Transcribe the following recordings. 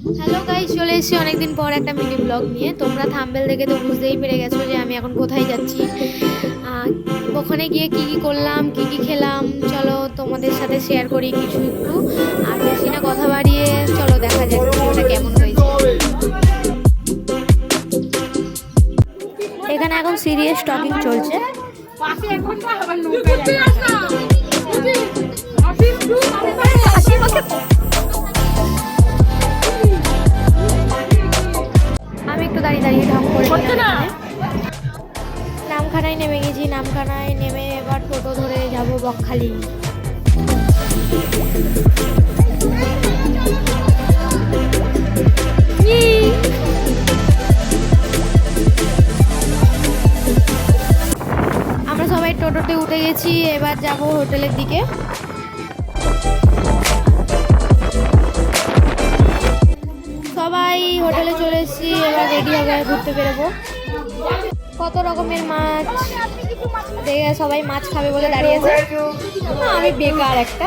Hello guys, চলে এসেছি অনেকদিন পর একটা মিনি ব্লগ নিয়ে। তোমরা থাম্বনেল দেখে তো বুঝতেই পেরে গেছো যে আমি এখন কোথায় যাচ্ছি। ওখানে গিয়ে কি কি করলাম, কি কি খেলাম, চলো তোমাদের সাথে শেয়ার করি কিছু একটু। আর বেশি না কথা বাড়িয়ে চলো দেখা যাক ভিডিওটা কেমন হয়েছে। এখানে এখন সিরিয়াস টকিং চলছে। আমি একটু দাঁড়িয়ে দাঁড়িয়ে ঢং করে নামখানায় নেমে গেছি। নামখানায় নেমে এবার টোটো ধরে যাব বকখালি। আমরা সবাই টোটোতে উঠে গেছি, এবার যাব হোটেলের দিকে। সবাই হোটেলে চলে এসেছি, এবার রেডি হবে, ঘুরতে বেরোবো। কত রকমের মাছ দেখে সবাই মাছ খাবে বলে দাঁড়িয়েছে। আমি বেকার একটা,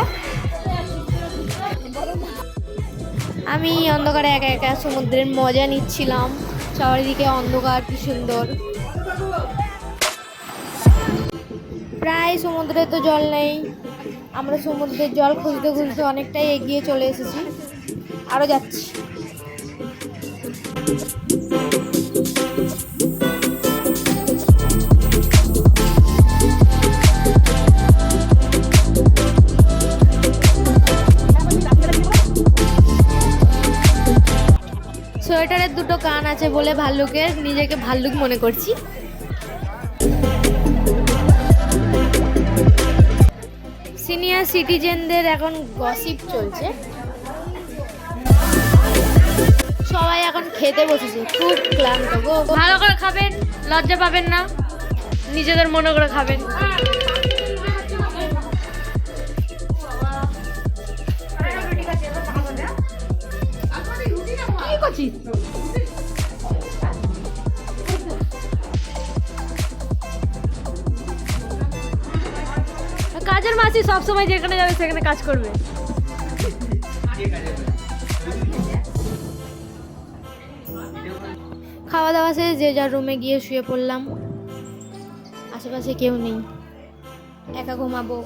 আমি অন্ধকারে একা একা সমুদ্রের মজা নিচ্ছিলাম। চারিদিকে অন্ধকার, কি সুন্দর। প্রায় সমুদ্রে তো জল নেই, আমরা সমুদ্রের জল খুঁজতে খুঁজতে অনেকটাই এগিয়ে চলে এসেছি, আরও যাচ্ছি। সোয়েটারের দুটো কান আছে বলে ভাল্লুকের, নিজেকে ভাল্লুক মনে করছি। সিনিয়র সিটিজেনদের এখন গসিপ চলছে, সবাই এখন খেতে বসেছে, খুব ক্লান্ত গো। ভালো করে খাবেন, লজ্জা পাবেন না, নিজেদের মনে করে খাবেন। কাজের মাসি সবসময় যেখানে যাবে সেখানে কাজ করবে। খাওয়া দাওয়া শেষ, যে যার রুমে গিয়ে শুয়ে পড়লাম। আশেপাশে কেউ নেই, একা ঘুমাবো।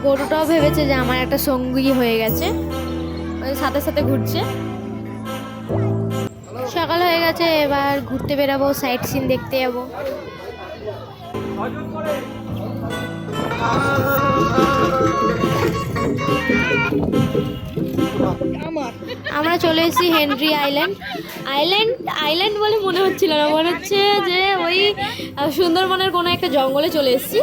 গরুটাও ভেবেছে যে আমার একটা সঙ্গী হয়ে গেছে, ওই সাথে সাথে ঘুরছে। সকাল হয়ে গেছে, এবার ঘুরতে বেরাবো, সাইট সিন দেখতে যাবো। আমরা চলে এসেছি হেনরি আইল্যান্ড। আইল্যান্ড বলে মনে হচ্ছিল না, মনে হচ্ছে যে ওই সুন্দরবনের কোনো একটা জঙ্গলে চলে এসেছি।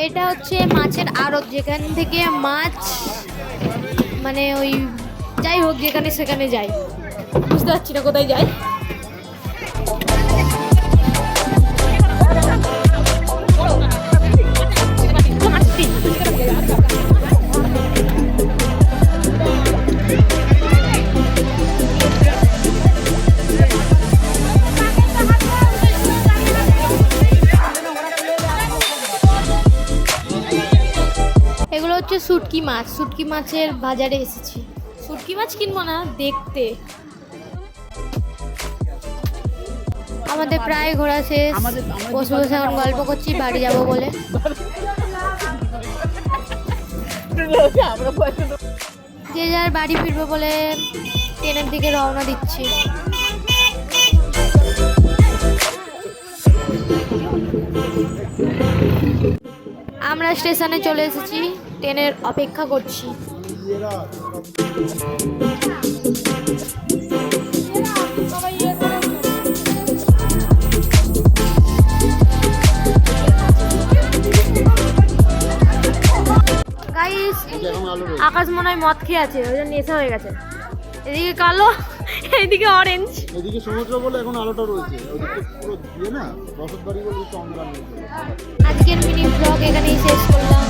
এটা হচ্ছে মাছের আড়ত, যেখান থেকে মাছ মানে ওই যাই হোক যেখানে সেখানে যায়, বুঝতে পারছি না কোথায় যায়। এগুলো হচ্ছে শুটকি মাছ। শুটকি মাছের বাজারে এসেছি, শুটকি মাছ কিনবো না, দেখতে। আমাদের প্রায় ঘোরা শেষ, বসে বসে এখন গল্প করছি বাড়ি যাবো বলে। যে যার বাড়ি ফিরবো বলে ট্রেনের দিকে রওনা দিচ্ছি। আমরা স্টেশনে চলে এসেছি, ট্রেনের অপেক্ষা করছি। গাইস, আকাশ মনে হয় মদ খেয়ে আছে, ওই জন্য নেশা হয়ে গেছে। এদিকে কালো, এইদিকে অরেঞ্জ, এদিকে সমুদ্র বলে এখন আলোটা রয়েছে, ওদিকে পুরো দিয়ে না রসদ বাড়ি বলে একটু অন্ধকার। আজকের মিনি ব্লগ এখানেই শেষ করলাম।